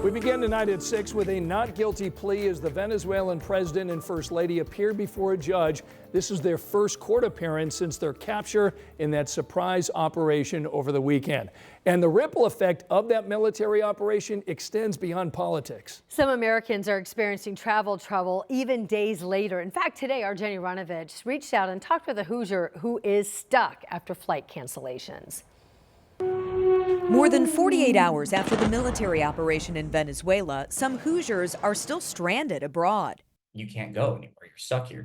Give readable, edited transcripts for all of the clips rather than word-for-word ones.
We begin tonight at 6 with a not guilty plea as the Venezuelan president and first lady appear before a judge. This is their first court appearance since their capture in that surprise operation over the weekend. And the ripple effect of that military operation extends beyond politics. Some Americans are experiencing travel trouble even days later. In fact, today our Jenny Runovich reached out and talked with a Hoosier who is stuck after flight cancellations. More than 48 hours after the military operation in Venezuela, some Hoosiers are still stranded abroad. You can't go anywhere. You're stuck here.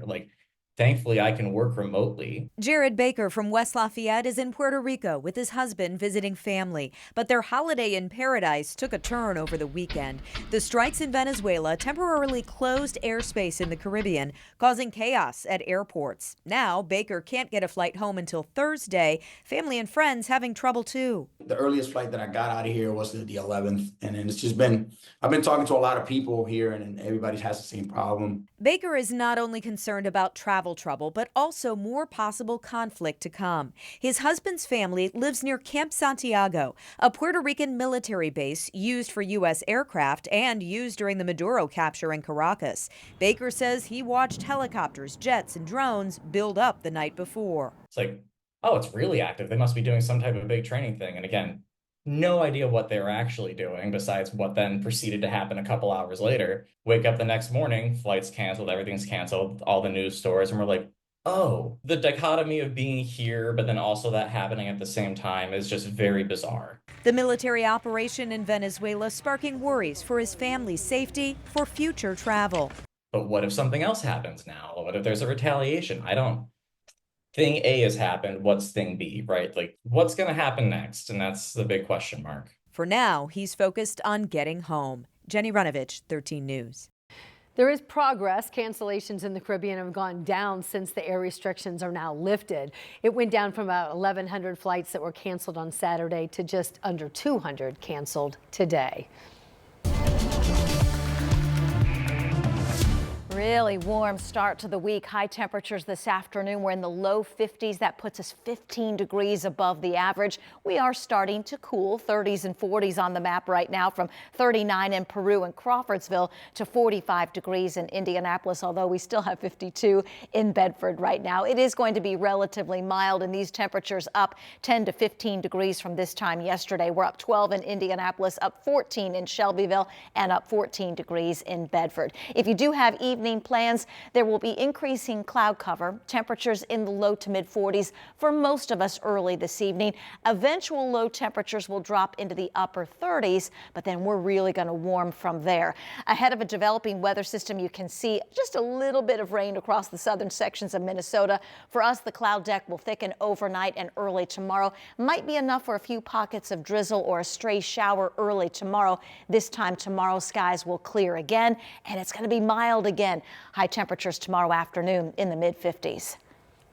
Thankfully, I can work remotely. Jared Baker from West Lafayette is in Puerto Rico with his husband visiting family. But their holiday in paradise took a turn over the weekend. The strikes in Venezuela temporarily closed airspace in the Caribbean, causing chaos at airports. Now, Baker can't get a flight home until Thursday. Family and friends having trouble too. The earliest flight that I got out of here was the 11th. And then it's just I've been talking to a lot of people here and everybody has the same problem. Baker is not only concerned about travel trouble, but also more possible conflict to come. His husband's family lives near Camp Santiago, a Puerto Rican military base used for U.S. aircraft and used during the Maduro capture in Caracas. Baker says he watched helicopters, jets, and drones build up the night before. It's oh, it's really active. They must be doing some type of big training thing. And again, no idea what they're actually doing besides what then proceeded to happen a couple hours later. Wake up the next morning, flights canceled, everything's canceled, all the news stories, and we're like, oh, the dichotomy of being here, but then also that happening at the same time is just very bizarre. The military operation in Venezuela sparking worries for his family's safety for future travel. But what if something else happens now? What if there's a retaliation? Thing A has happened, what's thing B, right? What's going to happen next? And that's the big question mark. For now, he's focused on getting home. Jenny Runovich, 13 News. There is progress. Cancellations in the Caribbean have gone down since the air restrictions are now lifted. It went down from about 1,100 flights that were canceled on Saturday to just under 200 canceled today. Really warm start to the week. High temperatures this afternoon. We're in the low 50s. That puts us 15 degrees above the average. We are starting to cool. 30s and 40s on the map right now, from 39 in Peru and Crawfordsville to 45 degrees in Indianapolis, although we still have 52 in Bedford right now. It is going to be relatively mild, and these temperatures up 10 to 15 degrees from this time yesterday. We're up 12 in Indianapolis, up 14 in Shelbyville, and up 14 degrees in Bedford. If you do have evening plans, there will be increasing cloud cover, temperatures in the low to mid 40s for most of us early this evening. Eventual low temperatures will drop into the upper 30s, but then we're really going to warm from there. Ahead of a developing weather system, you can see just a little bit of rain across the southern sections of Minnesota. For us, the cloud deck will thicken overnight and early tomorrow. Might be enough for a few pockets of drizzle or a stray shower early tomorrow. This time tomorrow, skies will clear again, and it's going to be mild again. High temperatures tomorrow afternoon in the mid 50s.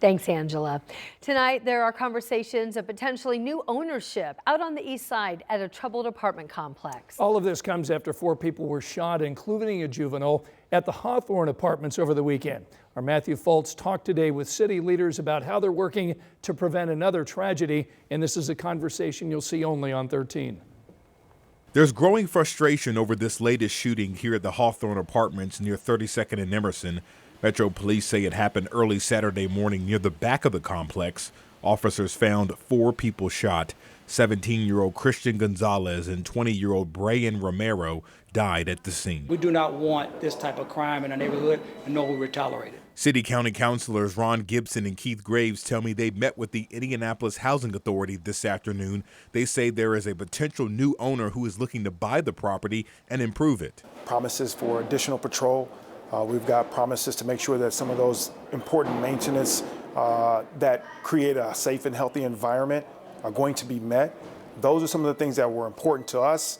Thanks, Angela. Tonight, there are conversations of potentially new ownership out on the east side at a troubled apartment complex. All of this comes after 4 people were shot, including a juvenile, at the Hawthorne Apartments over the weekend. Our Matthew Fultz talked today with city leaders about how they're working to prevent another tragedy, and this is a conversation you'll see only on 13. There's growing frustration over this latest shooting here at the Hawthorne Apartments near 32nd and Emerson. Metro Police say it happened early Saturday morning near the back of the complex. Officers found 4 people shot. 17-year-old Christian Gonzalez and 20-year-old Brian Romero died at the scene. We do not want this type of crime in our neighborhood, and nor will we tolerate it. City County Councilors Ron Gibson and Keith Graves tell me they met with the Indianapolis Housing Authority this afternoon. They say there is a potential new owner who is looking to buy the property and improve it. Promises for additional patrol. We've got promises to make sure that some of those important maintenance that create a safe and healthy environment are going to be met. Those are some of the things that were important to us,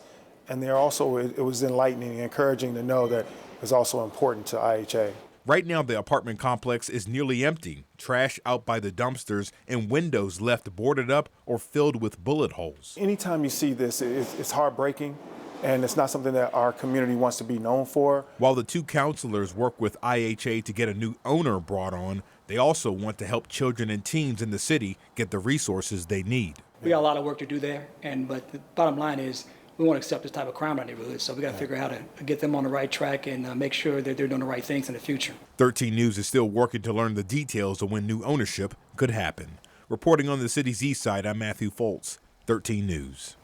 and they're also, it was enlightening and encouraging to know that it's also important to IHA. Right now, the apartment complex is nearly empty, trash out by the dumpsters, and windows left boarded up or filled with bullet holes. Anytime you see this, it's heartbreaking, and it's not something that our community wants to be known for. While the 2 counselors work with IHA to get a new owner brought on, they also want to help children and teens in the city get the resources they need. We got a lot of work to do there, but the bottom line is we want to accept this type of crime in our neighborhood. So we got to figure out how to get them on the right track and make sure that they're doing the right things in the future. 13 News is still working to learn the details of when new ownership could happen. Reporting on the city's east side, I'm Matthew Foltz, 13 News.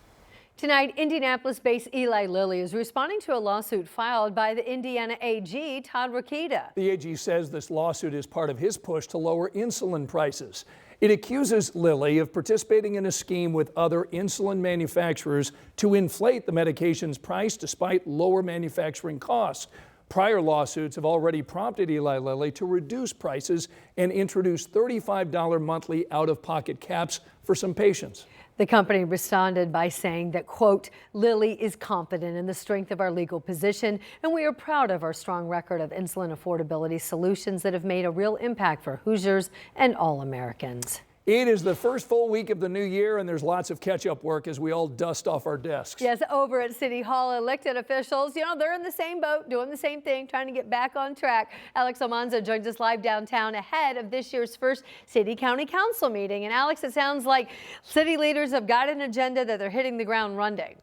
Tonight, Indianapolis-based Eli Lilly is responding to a lawsuit filed by the Indiana AG, Todd Rokita. The AG says this lawsuit is part of his push to lower insulin prices. It accuses Lilly of participating in a scheme with other insulin manufacturers to inflate the medication's price despite lower manufacturing costs. Prior lawsuits have already prompted Eli Lilly to reduce prices and introduce $35 monthly out-of-pocket caps for some patients. The company responded by saying that, quote, Lilly is confident in the strength of our legal position, and we are proud of our strong record of insulin affordability solutions that have made a real impact for Hoosiers and all Americans. It is the first full week of the new year, and there's lots of catch-up work as we all dust off our desks. Yes, over at City Hall, elected officials, they're in the same boat, doing the same thing, trying to get back on track. Alex Almanza joins us live downtown ahead of this year's first City-County Council meeting. And Alex, it sounds like city leaders have got an agenda that they're hitting the ground running.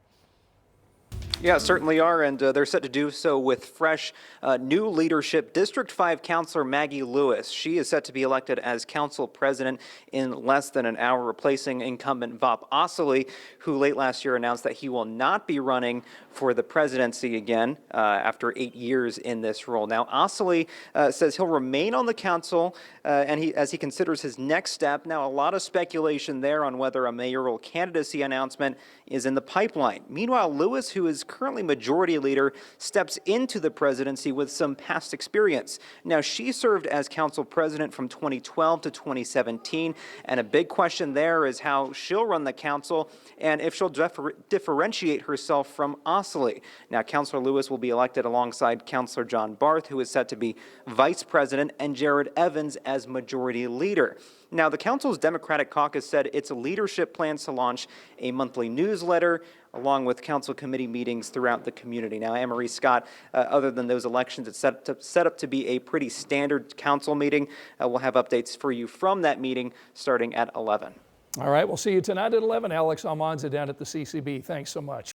Yeah, certainly are, and they're set to do so with fresh new leadership. District 5 Councilor Maggie Lewis, she is set to be elected as council president in less than an hour, replacing incumbent Vop Osili, who late last year announced that he will not be running for the presidency again after 8 years in this role. Now, Osili says he'll remain on the council as he considers his next step. Now, a lot of speculation there on whether a mayoral candidacy announcement is in the pipeline. Meanwhile, Lewis, who is currently majority leader, steps into the presidency with some past experience. Now, she served as council president from 2012 to 2017, and a big question there is how she'll run the council and if she'll differentiate herself from Osili. Now, Councilor Lewis will be elected alongside Councilor John Barth, who is set to be vice president, and Jared Evans as majority leader. Now, the council's Democratic caucus said its leadership plans to launch a monthly newsletter along with council committee meetings throughout the community. Now, Anne-Marie Scott, other than those elections, it's set up to be a pretty standard council meeting. We'll have updates for you from that meeting starting at 11. All right, we'll see you tonight at 11. Alex Almanza down at the CCB. Thanks so much.